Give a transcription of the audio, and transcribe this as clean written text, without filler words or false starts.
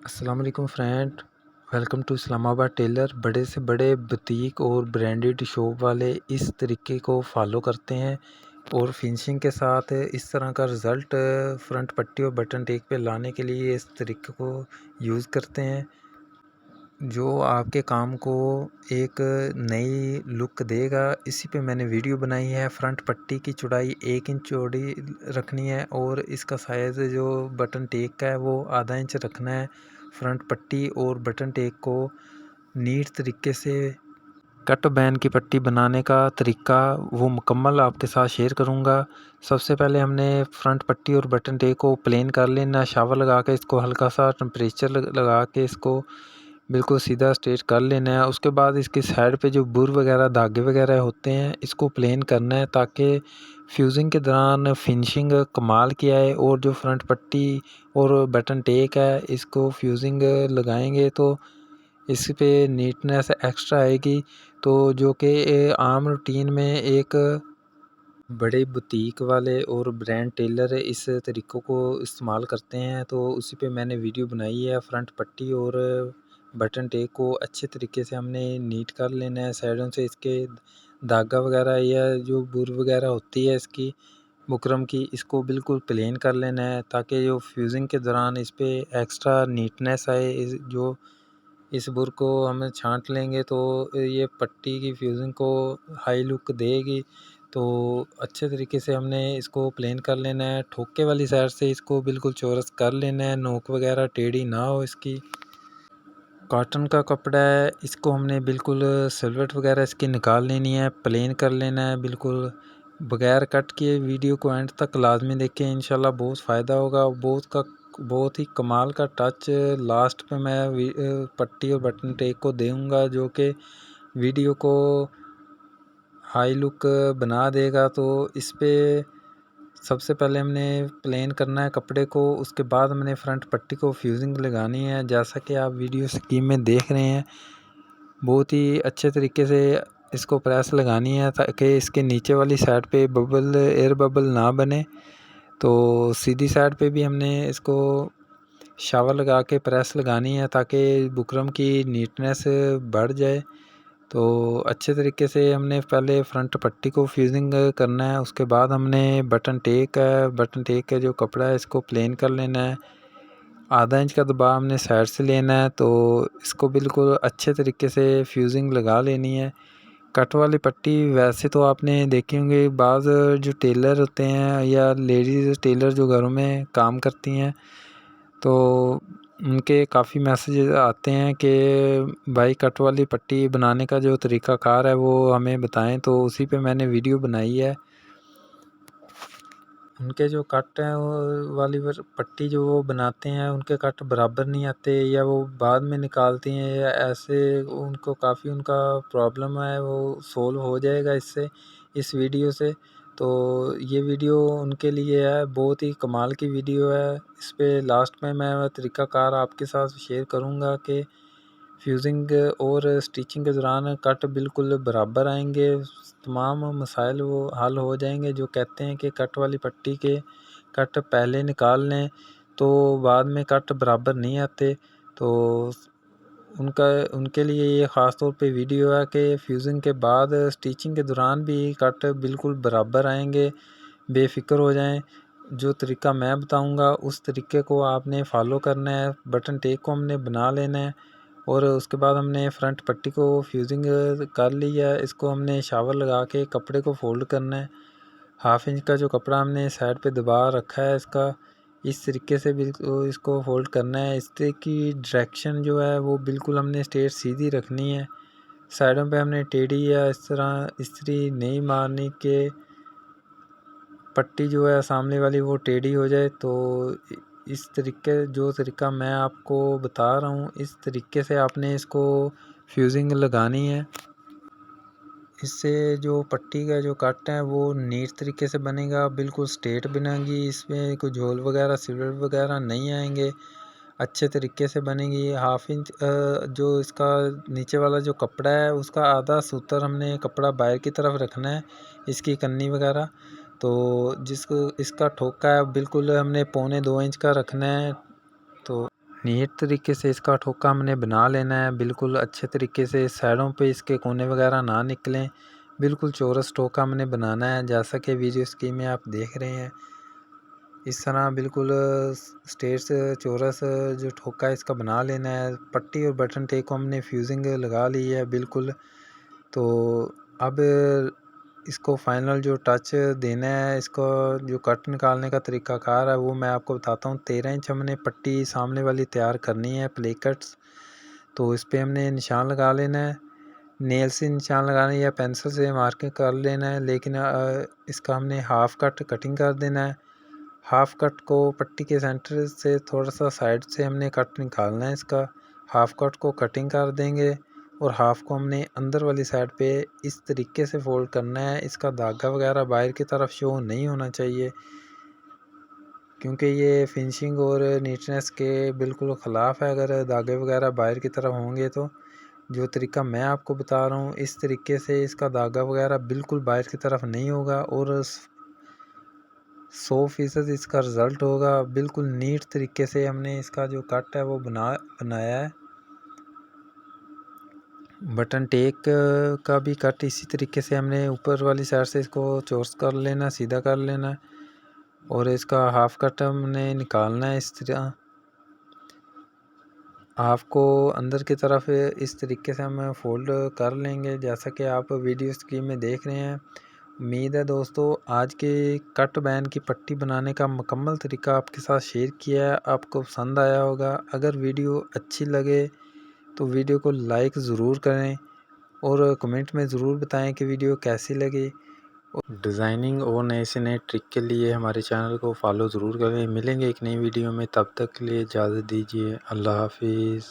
अस्सलाम वालेकुम friend, welcome to Islamabad tailor. बड़े से बड़े बुटीक और ब्रांडेड शॉप वाले इस तरीके को फॉलो करते हैं और फिनिशिंग के साथ इस तरह का रिज़ल्ट फ्रंट पट्टी और बटन टेक पे लाने के लिए इस तरीके को यूज़ करते हैं, जो आपके काम को एक नई लुक देगा। इसी पे मैंने वीडियो बनाई है। फ्रंट पट्टी की चौड़ाई 1 इंच चौड़ी रखनी है और इसका साइज़ जो बटन टेक का है वो आधा इंच रखना है। फ्रंट पट्टी और बटन टेक को नीट तरीके से कट बैन की पट्टी बनाने का तरीका वो मुकम्मल आपके साथ शेयर करूंगा। सबसे पहले हमने फ्रंट पट्टी और बटन टेक को प्लेन कर लेना। शावर लगा के इसको हल्का सा टेम्परेचर लगा के इसको बिल्कुल सीधा स्ट्रेट कर लेना है। उसके बाद इसकी साइड पे जो बुर वगैरह धागे वगैरह होते हैं इसको प्लेन करना है ताकि फ्यूजिंग के दौरान फिनिशिंग कमाल की आए। और जो फ्रंट पट्टी और बटन टेक है इसको फ्यूजिंग लगाएंगे तो इस पे नीटनेस एक्स्ट्रा आएगी। तो जो कि आम रूटीन में एक बड़े बुटीक वाले और ब्रांड टेलर इस तरीक़ों को इस्तेमाल करते हैं, तो उसी पे मैंने वीडियो बनाई है। फ्रंट पट्टी और बटन टेक को अच्छे तरीके से हमने नीट कर लेना है। साइडों से इसके धागा वगैरह या जो बुर वगैरह होती है इसकी बुकरम की, इसको बिल्कुल प्लेन कर लेना है ताकि जो फ्यूजिंग के दौरान इस पे एक्स्ट्रा नीटनेस आए। जो इस बुर को हम छांट लेंगे तो ये पट्टी की फ्यूजिंग को हाई लुक देगी। तो अच्छे तरीके से हमने इसको प्लेन कर लेना है। ठोके वाली साइड से इसको बिल्कुल चौरस कर लेना है, नोक वगैरह टेढ़ी ना हो इसकी। कॉटन का कपड़ा है, इसको हमने बिल्कुल सिलवट वगैरह इसकी निकाल लेनी है, प्लेन कर लेना है बिल्कुल बगैर कट किए। वीडियो को एंड तक लाजमी देखें, इंशाल्लाह बहुत फ़ायदा होगा। बहुत ही कमाल का टच लास्ट पे मैं पट्टी और बटन टेक को दूंगा जो कि वीडियो को हाई लुक बना देगा। तो इस पे सबसे पहले हमने प्लेन करना है कपड़े को, उसके बाद हमने फ्रंट पट्टी को फ्यूजिंग लगानी है। जैसा कि आप वीडियो स्कीम में देख रहे हैं, बहुत ही अच्छे तरीके से इसको प्रेस लगानी है ताकि इसके नीचे वाली साइड पे एयर बबल ना बने। तो सीधी साइड पे भी हमने इसको शावर लगा के प्रेस लगानी है ताकि बुकरम की नीटनेस बढ़ जाए। तो अच्छे तरीके से हमने पहले फ्रंट पट्टी को फ्यूजिंग करना है, उसके बाद हमने बटन टेक का जो कपड़ा है इसको प्लेन कर लेना है। आधा इंच का दबाव हमने साइड से लेना है, तो इसको बिल्कुल अच्छे तरीके से फ्यूजिंग लगा लेनी है। कट वाली पट्टी वैसे तो आपने देखे होंगे, बाज़ जो टेलर होते हैं या लेडीज़ टेलर जो घरों में काम करती हैं तो उनके काफ़ी मैसेज आते हैं कि भाई कट वाली पट्टी बनाने का जो तरीक़ाकार है वो हमें बताएं। तो उसी पे मैंने वीडियो बनाई है। उनके जो कट हैं वो वाली पट्टी जो वो बनाते हैं उनके कट बराबर नहीं आते, या वो बाद में निकालती हैं, या ऐसे उनको काफ़ी उनका प्रॉब्लम है वो सोल्व हो जाएगा इस वीडियो से। तो ये वीडियो उनके लिए है, बहुत ही कमाल की वीडियो है। इस पे लास्ट में मैं तरीक़ाकार आपके साथ शेयर करूँगा कि फ्यूजिंग और स्टिचिंग के दौरान कट बिल्कुल बराबर आएंगे, तमाम मसाइल वो हल हो जाएंगे। जो कहते हैं कि कट वाली पट्टी के कट पहले निकाल लें तो बाद में कट बराबर नहीं आते, तो उनके लिए ये ख़ास तौर पे वीडियो है कि फ्यूजिंग के बाद स्टिचिंग के दौरान भी कट बिल्कुल बराबर आएंगे। बेफ़िक्र हो जाएं, जो तरीका मैं बताऊंगा उस तरीके को आपने फ़ॉलो करना है। बटन टेक को हमने बना लेना है और उसके बाद हमने फ्रंट पट्टी को फ्यूजिंग कर ली है। इसको हमने शावर लगा के कपड़े को फ़ोल्ड करना है। हाफ इंच का जो कपड़ा हमने साइड पे दबा रखा है इसका, इस तरीके से बिल्कुल इसको फ़ोल्ड करना है। इस तरह की डायरेक्शन जो है वो बिल्कुल हमने स्ट्रेट सीधी रखनी है। साइडों पे हमने टेढ़ी या इस तरह इस्त्री नहीं मारनी कि पट्टी जो है सामने वाली वो टेढ़ी हो जाए। तो इस तरीके जो तरीका मैं आपको बता रहा हूँ इस तरीके से आपने इसको फ्यूजिंग लगानी है। इससे जो पट्टी का जो कट है वो नीट तरीके से बनेगा, बिल्कुल स्ट्रेट बनेगी। इसमें कोई झोल वगैरह सिलवट वगैरह नहीं आएंगे, अच्छे तरीके से बनेगी। हाफ इंच जो इसका नीचे वाला जो कपड़ा है उसका आधा सूतर हमने कपड़ा बाहर की तरफ रखना है, इसकी कन्नी वगैरह। तो जिसको इसका ठोका है बिल्कुल हमने 1.25 इंच का रखना है। तो नीट तरीके से इसका ठोका हमने बना लेना है, बिल्कुल अच्छे तरीके से, साइडों पे इसके कोने वगैरह ना निकलें, बिल्कुल चौरस ठोका हमने बनाना है। जैसा कि वीडियो स्क्रीन में आप देख रहे हैं, इस तरह बिल्कुल स्ट्रेट चौरस जो ठोका है इसका बना लेना है। पट्टी और बटन टेप को हमने फ्यूजिंग लगा ली है बिल्कुल। तो अब इसको फाइनल जो टच देना है, इसको जो कट निकालने का तरीकाकार है वो मैं आपको बताता हूँ। 13 इंच हमने पट्टी सामने वाली तैयार करनी है, प्ले कट्स। तो इस पे हमने निशान लगा लेना है, नेल से निशान लगाना है या पेंसिल से मार्किंग कर लेना है, लेकिन इसका हमने हाफ कट कटिंग कर देना है। हाफ कट को पट्टी के सेंटर से थोड़ा सा साइड से हमने कट निकालना है इसका। हाफ कट को कटिंग कर देंगे और हाफ को हमने अंदर वाली साइड पे इस तरीके से फोल्ड करना है। इसका धागा वगैरह बाहर की तरफ शो नहीं होना चाहिए, क्योंकि ये फिनिशिंग और नीटनेस के बिल्कुल ख़िलाफ़ है। अगर धागे वगैरह बाहर की तरफ होंगे तो जो तरीका मैं आपको बता रहा हूँ, इस तरीके से इसका धागा वगैरह बिल्कुल बाहर की तरफ नहीं होगा और 100% इसका रिज़ल्ट होगा। बिल्कुल नीट तरीके से हमने इसका जो कट है वो बनाया है। बटन टेक का भी कट इसी तरीके से हमने ऊपर वाली साइड से इसको चोर्स कर लेना, सीधा कर लेना, और इसका हाफ कट हमने निकालना है। इस तरह हाफ को अंदर की तरफ इस तरीके से हम फोल्ड कर लेंगे, जैसा कि आप वीडियो स्क्रीन में देख रहे हैं। उम्मीद है दोस्तों आज के कट बैन की पट्टी बनाने का मुकम्मल तरीका आपके साथ शेयर किया है, आपको पसंद आया होगा। अगर वीडियो अच्छी लगे तो वीडियो को लाइक ज़रूर करें और कमेंट में ज़रूर बताएं कि वीडियो कैसी लगी। डिज़ाइनिंग और नए से नए ट्रिक के लिए हमारे चैनल को फॉलो ज़रूर करें। मिलेंगे एक नई वीडियो में, तब तक के लिए इजाज़त दीजिए। अल्लाह हाफिज़।